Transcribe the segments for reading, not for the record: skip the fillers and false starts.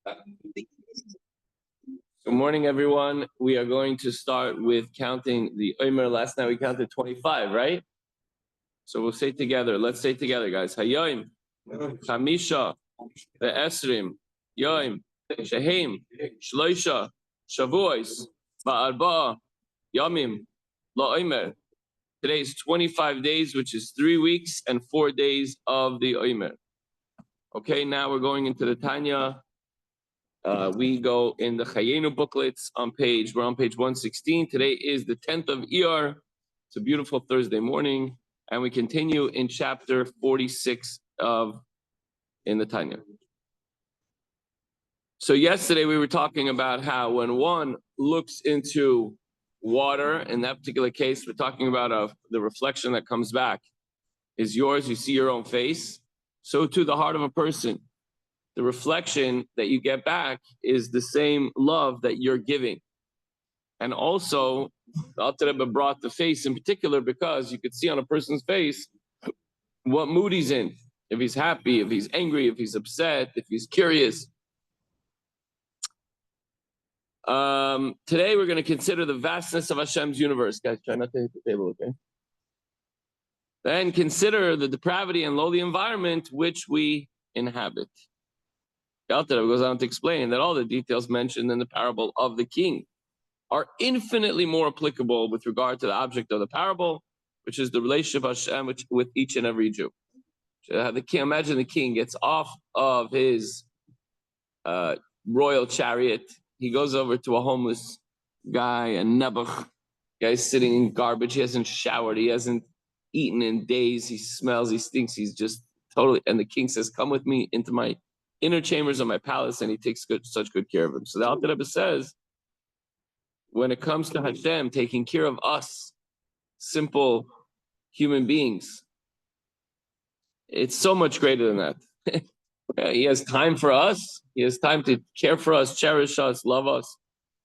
Good morning, everyone. We are going to start with counting the Omer. Last night we counted 25, right? So we'll say together. Let's say together, guys. Hayoim, Chamisha, Ve'esrim, Yoim, Shehim, Shloisha, Shavuos, Ba'arba, Yomim, La'omer. Today is 25 days, which is 3 weeks and 4 days of the Omer. Okay, now we're going into the Tanya. We go in the Chayenu booklets we're on page 116. Today is the 10th of Iyar. It's a beautiful Thursday morning. And we continue in chapter 46 in the Tanya. So yesterday we were talking about how when one looks into water, in that particular case, we're talking about the reflection that comes back is yours. You see your own face. So too the heart of a person. The reflection that you get back is the same love that you're giving. And also, the Alter Rebbe brought the face in particular because you could see on a person's face what mood he's in. If he's happy, if he's angry, if he's upset, if he's curious. Today we're going to consider the vastness of Hashem's universe. Guys, try not to hit the table, okay? Then consider the depravity and lowly environment which we inhabit. The Alter Rebbe goes on to explain that all the details mentioned in the parable of the king are infinitely more applicable with regard to the object of the parable, which is the relationship of Hashem with each and every Jew. Imagine the king gets off of his royal chariot. He goes over to a homeless guy, a Nebuch. Guy's sitting in garbage. He hasn't showered. He hasn't eaten in days. He smells. He stinks. He's just totally. And the king says, "Come with me into my inner chambers of my palace," and he takes such good care of him. So the Alter Rebbe says, when it comes to Hashem taking care of us, simple human beings, it's so much greater than that. He has time for us. He has time to care for us, cherish us, love us,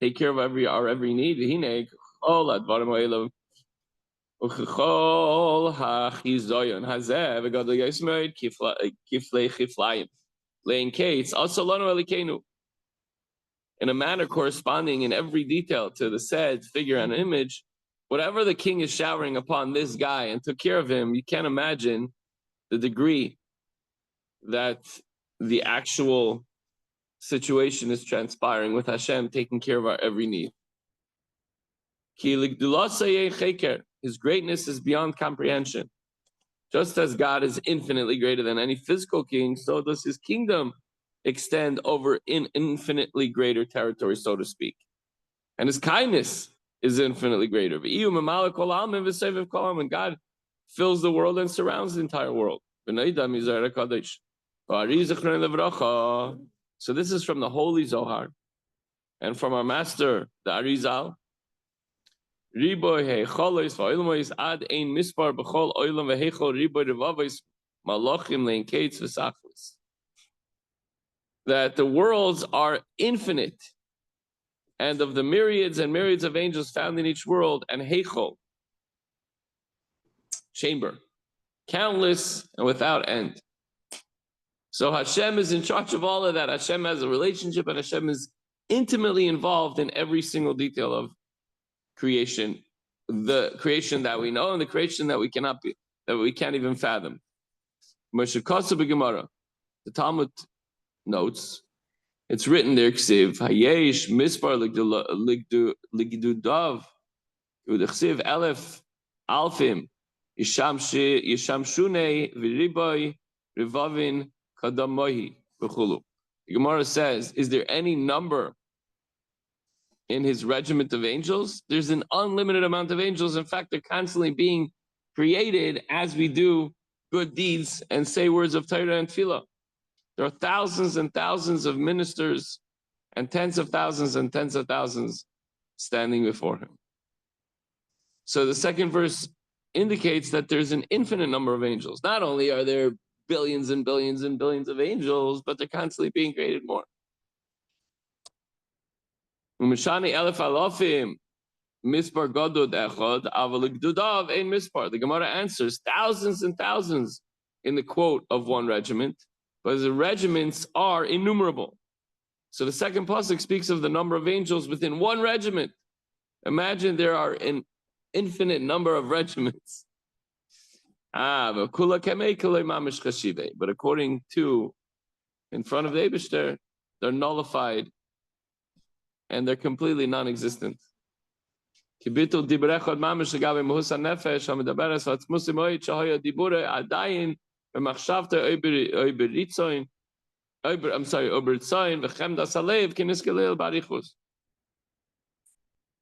take care of our every need. In a manner corresponding in every detail to the said figure and image, whatever the king is showering upon this guy and took care of him, you can't imagine the degree that the actual situation is transpiring with Hashem taking care of our every need. His greatness is beyond comprehension. Just as God is infinitely greater than any physical king, so does his kingdom extend over in infinitely greater territory, so to speak. And his kindness is infinitely greater. And God fills the world and surrounds the entire world. So this is from the Holy Zohar and from our master, the Arizal. That the worlds are infinite, and of the myriads and myriads of angels found in each world, and heichol, chamber, countless and without end. So Hashem is in charge of all of that. Hashem has a relationship, and Hashem is intimately involved in every single detail of creation, the creation that we know and the creation that we can't even fathom. The Talmud notes, it's written there, Ksiv, Hayesh Mispar Ligdudav, Udeksiv Elef Alfim, Yishamshune Viriboy Rivavin Kadamohi Bechulu. The Gemara says, is there any number in his regiment of angels? There's an unlimited amount of angels. In fact, they're constantly being created as we do good deeds and say words of Torah and Tefillah. There are thousands and thousands of ministers and tens of thousands standing before him. So the second verse indicates that there's an infinite number of angels. Not only are there billions and billions and billions of angels, but they're constantly being created more. The Gemara answers thousands and thousands in the quote of one regiment, but the regiments are innumerable. So the second pasuk speaks of the number of angels within one regiment. Imagine there are an infinite number of regiments. But according to, in front of the Eibishter, they're nullified and they're completely non-existent. I'm sorry,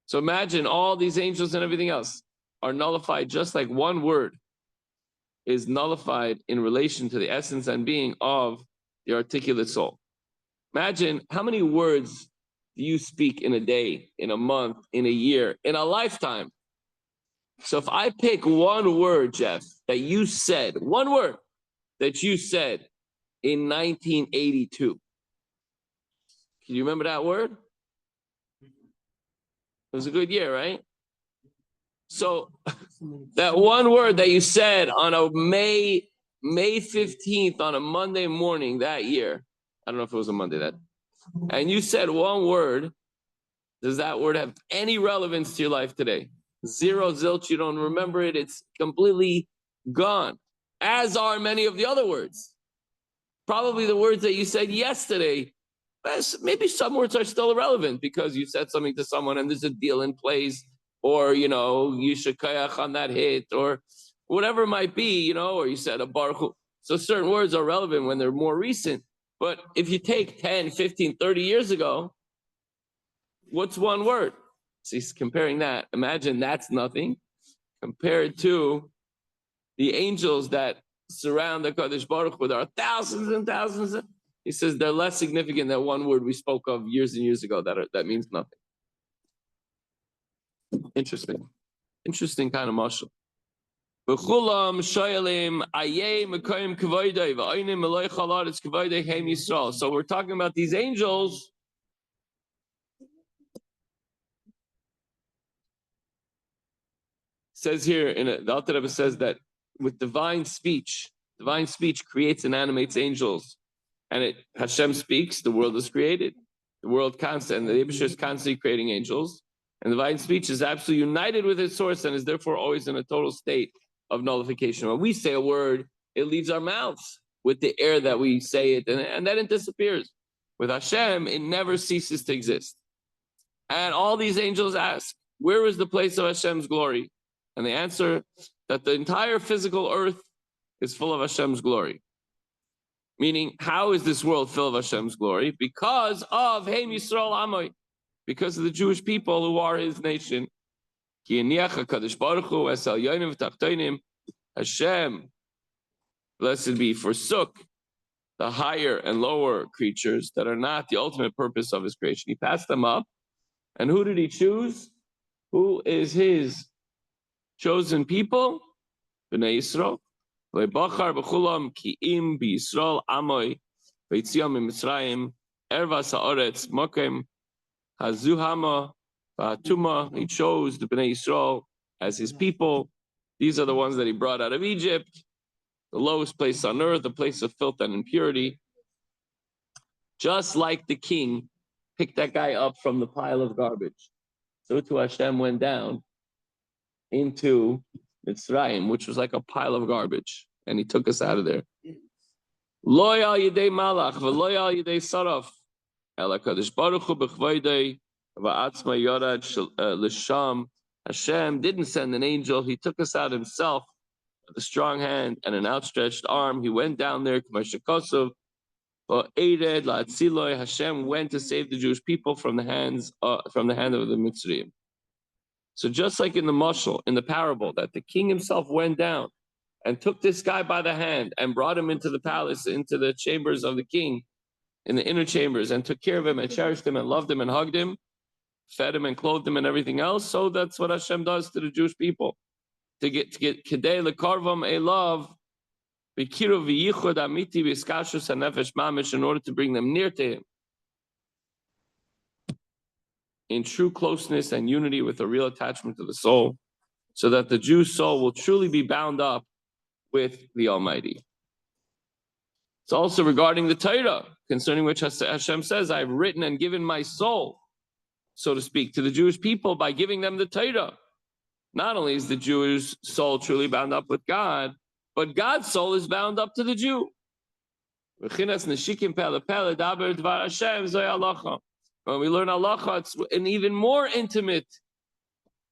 so imagine all these angels and everything else are nullified just like one word is nullified in relation to the essence and being of the articulate soul. Imagine how many words do you speak in a day, in a month, in a year, in a lifetime? So if I pick one word, Jeff, that you said, one word that you said in 1982, can you remember that word? It was a good year, right? So that one word that you said on a May 15th on a Monday morning that year, I don't know if it was a Monday that, and you said one word, does that word have any relevance to your life today? Zero, zilch, you don't remember it, it's completely gone. As are many of the other words. Probably the words that you said yesterday, maybe some words are still irrelevant because you said something to someone and there's a deal in place, or, you should kayak on that hit, or whatever it might be, or you said a baruch. So certain words are relevant when they're more recent. But if you take 10, 15, 30 years ago, what's one word? See, comparing that, imagine that's nothing compared to the angels that surround the Kadosh Baruch Hu. There are thousands and thousands. He says they're less significant than one word we spoke of years and years ago that means nothing. Interesting kind of mashal. So we're talking about these angels. Says here the Alter Rebbe says that with divine speech creates and animates angels, and Hashem speaks, the world is created. The world constant, and the Eibusher is constantly creating angels, and divine speech is absolutely united with its source and is therefore always in a total state of nullification. When we say a word, it leaves our mouths with the air that we say it, and then it disappears. With Hashem, it never ceases to exist. And all these angels ask, where is the place of Hashem's glory? And the answer that the entire physical earth is full of Hashem's glory. Meaning, how is this world full of Hashem's glory? Because of Heim Yisrael Amoy, because of the Jewish people who are His nation. Hashem, blessed be, forsook the higher and lower creatures that are not the ultimate purpose of His creation. He passed them up. And who did He choose? Who is His chosen people? Bnei Yisrael. Le'bachar b'chulam ki'im b'Yisrael amoy v'yitziam miMitzrayim ervas ha'oretz mokem hazuhama v'hatuma. He chose the Bnei Yisrael as His people. These are the ones that He brought out of Egypt, the lowest place on earth, the place of filth and impurity. Just like the king picked that guy up from the pile of garbage, so too Hashem went down into Mitzrayim, which was like a pile of garbage, and He took us out of there. Lo al yedei malach v'lo al yedei saraf ela kadosh baruch hu b'chvoidei va'atzma yorad l'sham. Hashem didn't send an angel; He took us out Himself with a strong hand and an outstretched arm. He went down there. Hashem went to save the Jewish people from the hand of the Mitzrayim. So just like in the mashal, in the parable, that the king himself went down and took this guy by the hand and brought him into the palace, into the chambers of the king, in the inner chambers, and took care of him and cherished him and loved him and hugged him, fed him and clothed him and everything else. So that's what Hashem does to the Jewish people. To get kedei lekarvam elav b'kiru v'yichud amiti v'iskashus hanefesh mamish, in order to bring them near to Him in true closeness and unity with a real attachment to the soul, so that the Jew's soul will truly be bound up with the Almighty. It's also regarding the Torah, concerning which Hashem says, I've written and given my soul, so to speak, to the Jewish people by giving them the Torah. Not only is the Jewish soul truly bound up with God, but God's soul is bound up to the Jew. When we learn halacha, it's an even more intimate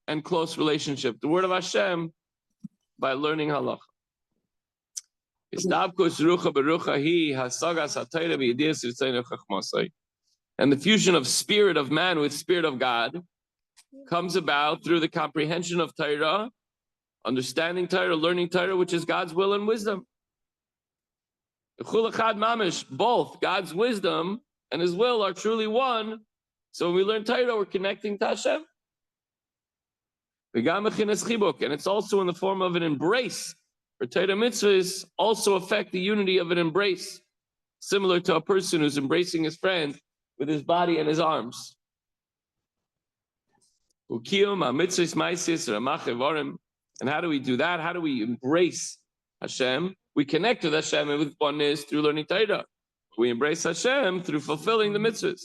and close relationship. The word of Hashem by learning halacha. And the fusion of spirit of man with spirit of God comes about through the comprehension of Torah, understanding Torah, learning Torah, which is God's will and wisdom. Both God's wisdom and His will are truly one. So when we learn Torah, we're connecting to Hashem. And it's also in the form of an embrace. For Torah mitzvahs also affect the unity of an embrace, similar to a person who's embracing his friend with his body and his arms. And how do we do that? How do we embrace Hashem? We connect with Hashem and with oneness through learning Torah. We embrace Hashem through fulfilling the mitzvahs,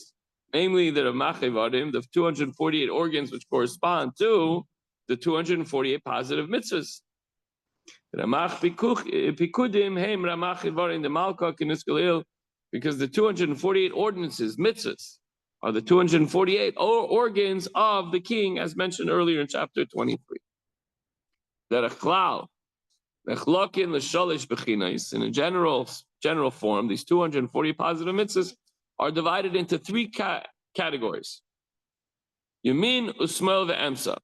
namely the Ramach Evarim, the 248 organs which correspond to the 248 positive mitzvahs. Because the 248 ordinances, mitzvahs, are the 248 organs of the king, as mentioned earlier in chapter 23. In a general form, these 240 positive mitzvahs are divided into three categories. Yamin, Usmal, ve'emsa.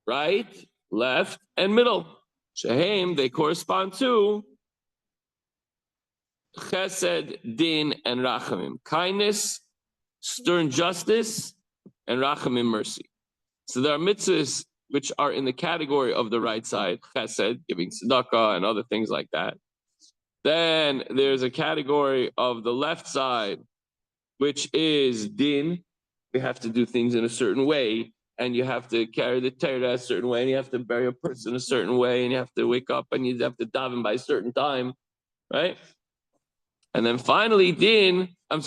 Right, left, and middle. Shehem, they correspond to Chesed, Din, and Rachamim. Kindness, stern justice, and Rachamim, mercy. So there are mitzvahs which are in the category of the right side, Chesed, giving tzedakah and other things like that. Then there's a category of the left side, which is Din. We have to do things in a certain way. And you have to carry the Torah a certain way, and you have to bury a person a certain way, and you have to wake up and you have to daven by a certain time, right? And then finally, Din, and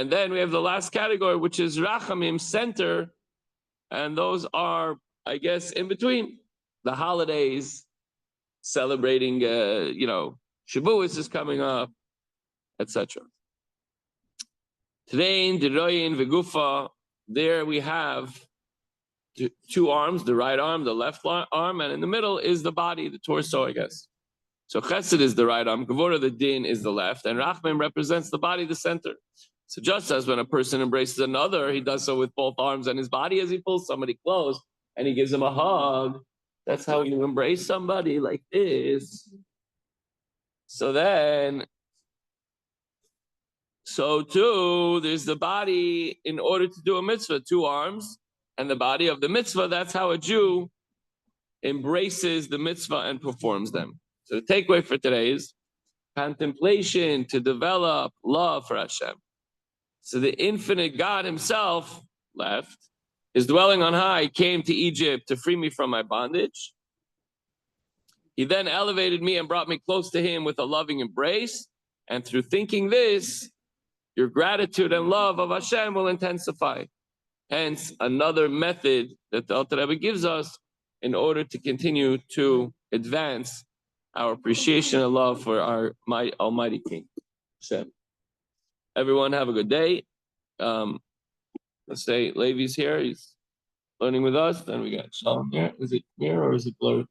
then we have the last category, which is Rachamim, center, and those are, I guess, in between. The holidays, celebrating, Shavuos is coming up, etc. Tvein, Diroyin, Vegufa. There we have two arms, the right arm, the left arm, and in the middle is the body, the torso, I guess. So Chesed is the right arm, Gevurah, the Din, is the left, and Rachmim represents the body, the center. So just as when a person embraces another, he does so with both arms and his body as he pulls somebody close and he gives him a hug. That's how you embrace somebody, like this. So too, there's the body in order to do a mitzvah, two arms, and the body of the mitzvah. That's how a Jew embraces the mitzvah and performs them. So the takeaway for today is contemplation to develop love for Hashem. So the infinite God Himself, left, is dwelling on high, came to Egypt to free me from my bondage. He then elevated me and brought me close to Him with a loving embrace. And through thinking this, your gratitude and love of Hashem will intensify. Hence, another method that the Alter Rebbe gives us in order to continue to advance our appreciation and love for our Almighty King, Hashem. Everyone have a good day. Let's say Levi's here. He's learning with us. Then we got Shalom here. Is it clear or is it blurred?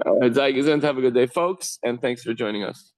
All right, have a good day, folks, and thanks for joining us.